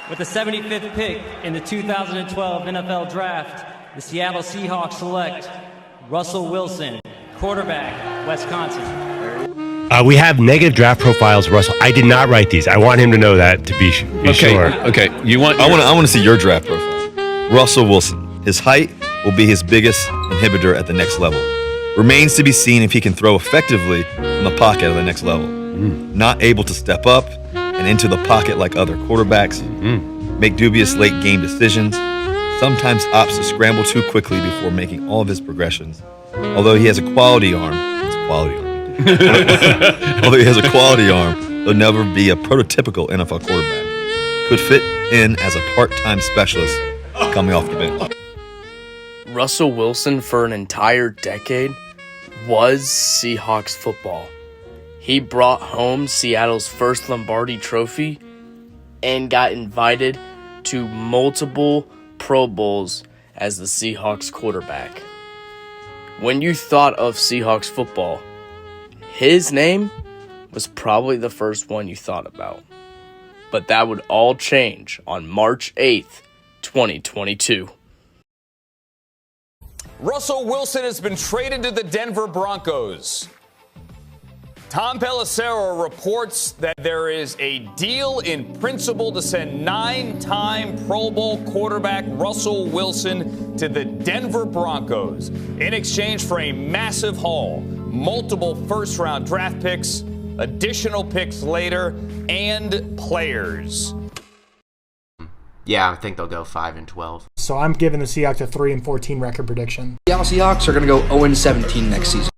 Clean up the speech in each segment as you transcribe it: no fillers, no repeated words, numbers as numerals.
With the 75th pick in the 2012 NFL Draft, the Seattle Seahawks select Russell Wilson, quarterback, Wisconsin. We have negative draft profiles, Russell. I did not write these. I want him to know that to be sure. Okay. I want to see your draft profile. Russell Wilson. His height will be his biggest inhibitor at the next level. Remains to be seen if he can throw effectively from the pocket at the next level. Not able to step up and into the pocket like other quarterbacks. Make dubious late game decisions. Sometimes opts to scramble too quickly before making all of his progressions. Although he has a quality arm, although he has a quality arm, he'll never be a prototypical NFL quarterback. Could fit in as a part-time specialist coming off the bench. Russell Wilson for an entire decade was Seahawks football. He brought home Seattle's first Lombardi trophy and got invited to multiple Pro Bowls as the Seahawks quarterback. When you thought of Seahawks football, his name was probably the first one you thought about. But that would all change on March 8th, 2022. Russell Wilson has been traded to the Denver Broncos. Tom Pelissero reports that there is a deal in principle to send 9-time Pro Bowl quarterback Russell Wilson to the Denver Broncos in exchange for a massive haul, multiple first-round draft picks, additional picks later, and players. Yeah, I think they'll go 5-12. So I'm giving the Seahawks a 3-14 record prediction. The Seahawks are going to go 0-17 next season.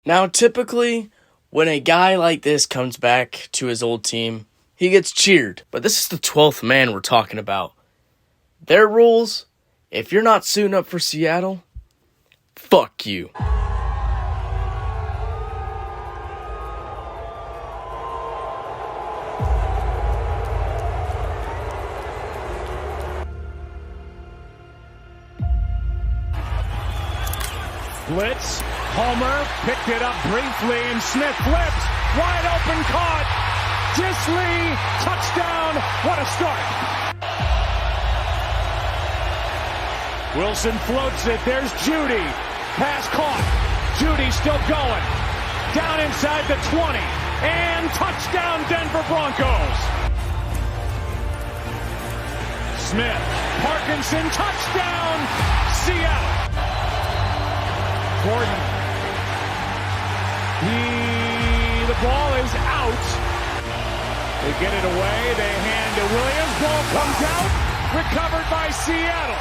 Now, typically, when a guy like this comes back to his old team, he gets cheered. But this is the 12th man we're talking about. Their rules, if you're not suiting up for Seattle, fuck you. Blitz, Homer picked it up briefly, and Smith flipped, wide open, caught. Disley, touchdown, what a start. Wilson floats it, there's Judy, pass caught. Judy still going, down inside the 20, and touchdown Denver Broncos. Smith, Parkinson, touchdown, Seattle. Gordon. The ball is out. They get it away. They hand to Williams. Ball comes out. Recovered by Seattle.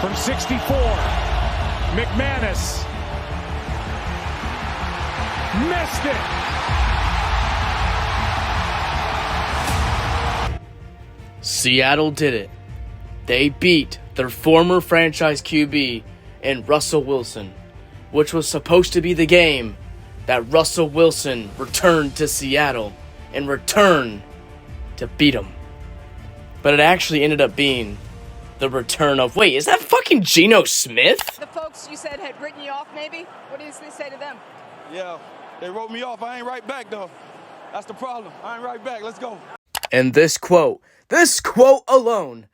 From 64. McManus. Missed it. Seattle did it. They beat their former franchise QB in Russell Wilson, which was supposed to be the game that Russell Wilson returned to Seattle and returned to beat him. But it actually ended up being the return of, wait, is that fucking Geno Smith? The folks you said had written you off maybe? What do you say to them? Yeah, they wrote me off. I ain't right back though. That's the problem. I ain't right back. Let's go. And this quote alone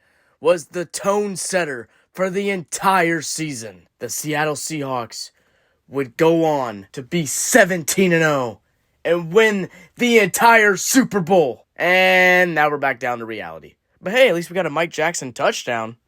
was the tone setter for the entire season. The Seattle Seahawks would go on to be 17-0 and win the entire Super Bowl. And now we're back down to reality. But hey, at least we got a Mike Jackson touchdown.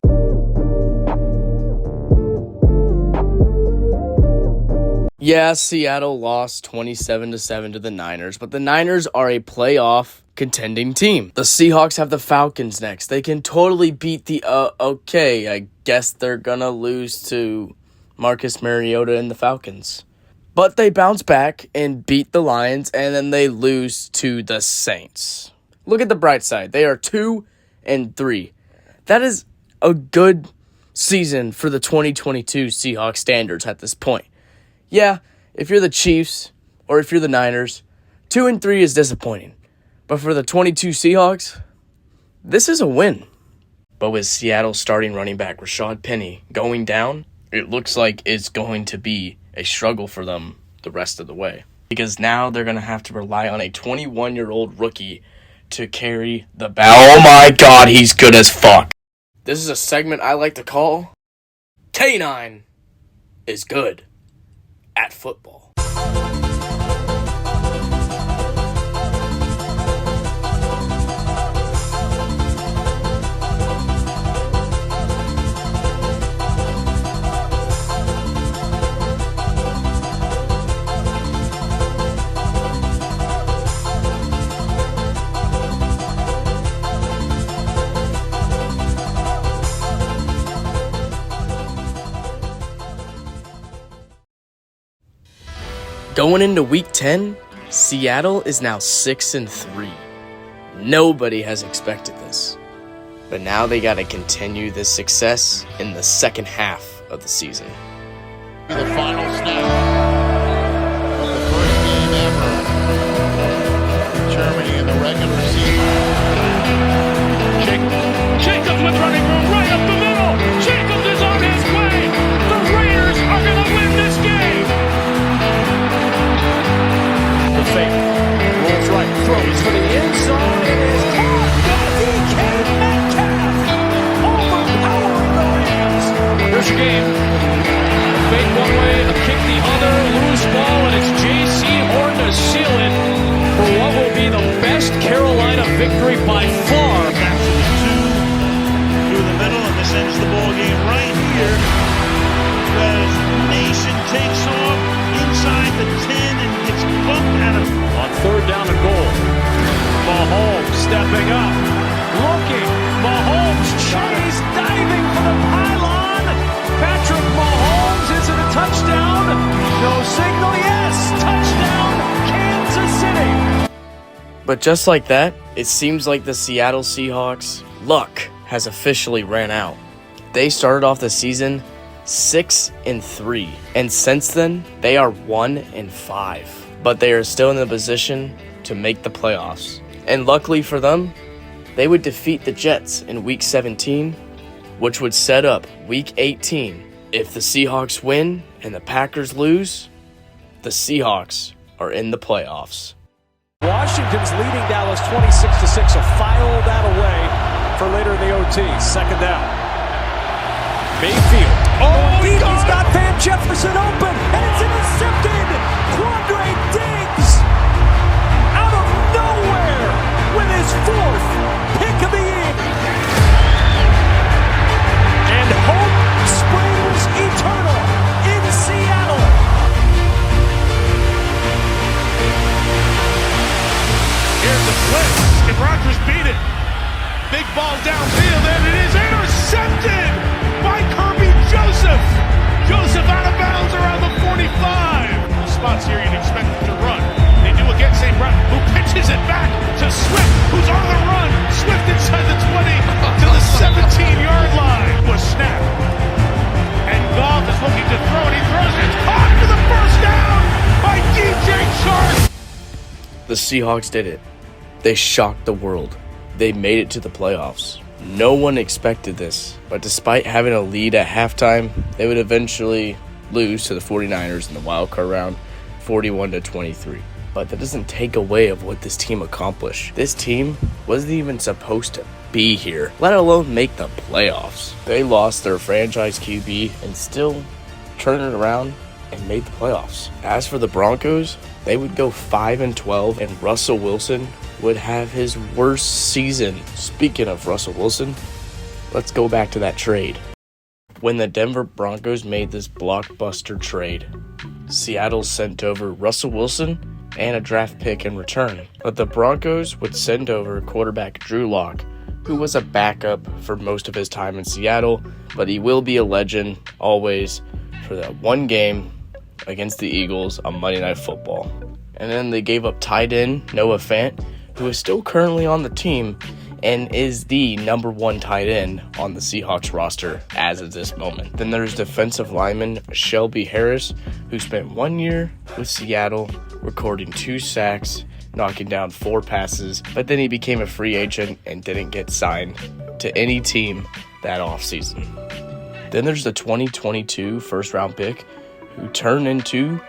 Yeah, Seattle lost 27-7 to the Niners, but the Niners are a playoff contending team. The Seahawks have the Falcons next. They can totally beat the, I guess they're gonna lose to Marcus Mariota and the Falcons. But they bounce back and beat the Lions, and then they lose to the Saints. Look at the bright side. They are 2-3. That is a good season for the 2022 Seahawks standards at this point. Yeah, if you're the Chiefs or if you're the Niners, 2-3 is disappointing. But for the 22 Seahawks, this is a win. But with Seattle's starting running back Rashad Penny going down, it looks like it's going to be a struggle for them the rest of the way. Because now they're going to have to rely on a 21-year-old rookie to carry the battle. Oh my god, he's good as fuck. This is a segment I like to call K9 is good at football. Going into Week 10, Seattle is now 6-3. Nobody has expected this. But now they got to continue this success in the second half of the season. The final snap of the first game ever in Germany in the regular season. Jacobs with running room right up the middle. Jacobs is on his way. The Raiders are going to win this game. The fake rolls right, throws for the end zone. It is caught. DK Metcalf overpowering the Rams. Here's your game. Fake one way, a kick the other, loose ball, and it's J.C. Horn to seal it for what will be the best Carolina victory by far. Back to the 2 through the middle, and this ends the ball game right here. As Mason takes off inside the 10 and gets bumped out of. On third down and goal, Mahomes stepping up, looking. Mahomes chase, diving for the pylon. Patrick Mahomes, is it a touchdown? No signal, yes, touchdown, Kansas City. But just like that, it seems like the Seattle Seahawks' luck has officially ran out. They started off the season 6-3, and since then, they are 1-5. But they are still in the position to make the playoffs. And luckily for them, they would defeat the Jets in Week 17, which would set up Week 18. If the Seahawks win and the Packers lose, the Seahawks are in the playoffs. Washington's leading Dallas 26-6, so file that away for later in the OT. Second down. Mayfield. Oh, he's got Van Jefferson open, and it's intercepted. Quandre Diggs out of nowhere with his 4th pick of the year. And hope springs eternal in Seattle. Here's the blitz. Can Rodgers beat it? Big ball downfield, and it is intercepted by Kirby Joseph. Joseph out of bounds around the 45. Spots here you'd expect him to run. They do against St. Brown, who pitches it back to Swift, who's on the run. Swift inside the 20 to the 17-yard line. Was snapped. And Goff is looking to throw, and he throws it. It's caught for the first down by DJ Chark. The Seahawks did it. They shocked the world. They made it to the playoffs. No one expected this, but despite having a lead at halftime, they would eventually lose to the 49ers in the wildcard round, 41-23. But that doesn't take away of what this team accomplished. This team wasn't even supposed to be here, let alone make the playoffs. They lost their franchise QB and still turned it around and made the playoffs. As for the Broncos, they would go 5-12, and Russell Wilson would have his worst season. Speaking of Russell Wilson, let's go back to that trade. When the Denver Broncos made this blockbuster trade, Seattle sent over Russell Wilson and a draft pick in return. But the Broncos would send over quarterback Drew Lock, who was a backup for most of his time in Seattle, but he will be a legend always for that one game against the Eagles on Monday Night Football. And then they gave up tight end Noah Fant, who is still currently on the team and is the number 1 tight end on the Seahawks roster as of this moment. Then there's defensive lineman Shelby Harris, who spent 1 year with Seattle, recording 2 sacks, knocking down 4 passes, but then he became a free agent and didn't get signed to any team that offseason. Then there's the 2022 first-round pick who turned into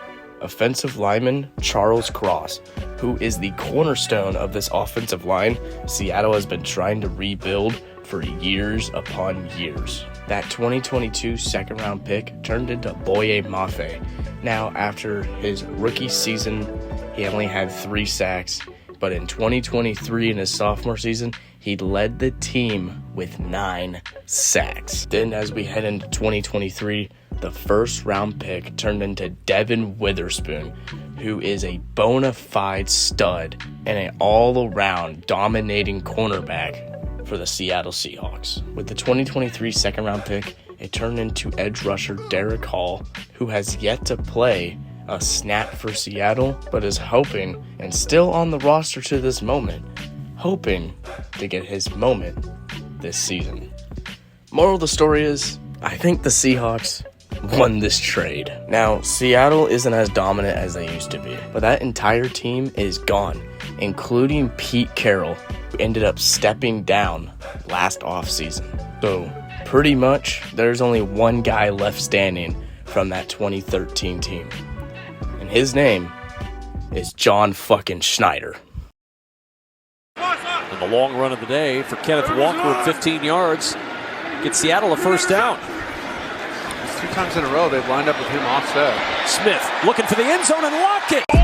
offensive lineman Charles Cross, who is the cornerstone of this offensive line Seattle has been trying to rebuild for years upon years. That 2022 second-round pick turned into Boye Mafe. Now, after his rookie season, he only had 3 sacks, but in 2023, in his sophomore season, he led the team with 9 sacks. Then, as we head into 2023, the first-round pick turned into Devin Witherspoon, who is a bona fide stud and an all-around dominating cornerback for the Seattle Seahawks. With the 2023 second-round pick, it turned into edge rusher Derek Hall, who has yet to play a snap for Seattle, but is hoping, and still on the roster to this moment, hoping to get his moment this season. Moral of the story is, I think the Seahawks won this trade. Now, Seattle isn't as dominant as they used to be, but that entire team is gone, including Pete Carroll, who ended up stepping down last offseason. So, pretty much, there's only one guy left standing from that 2013 team. And his name is John fucking Schneider. And the long run of the day for Kenneth Walker at 15 yards. Gets Seattle a first down. 2 times in a row they've lined up with him offset. Smith looking for the end zone and lock it.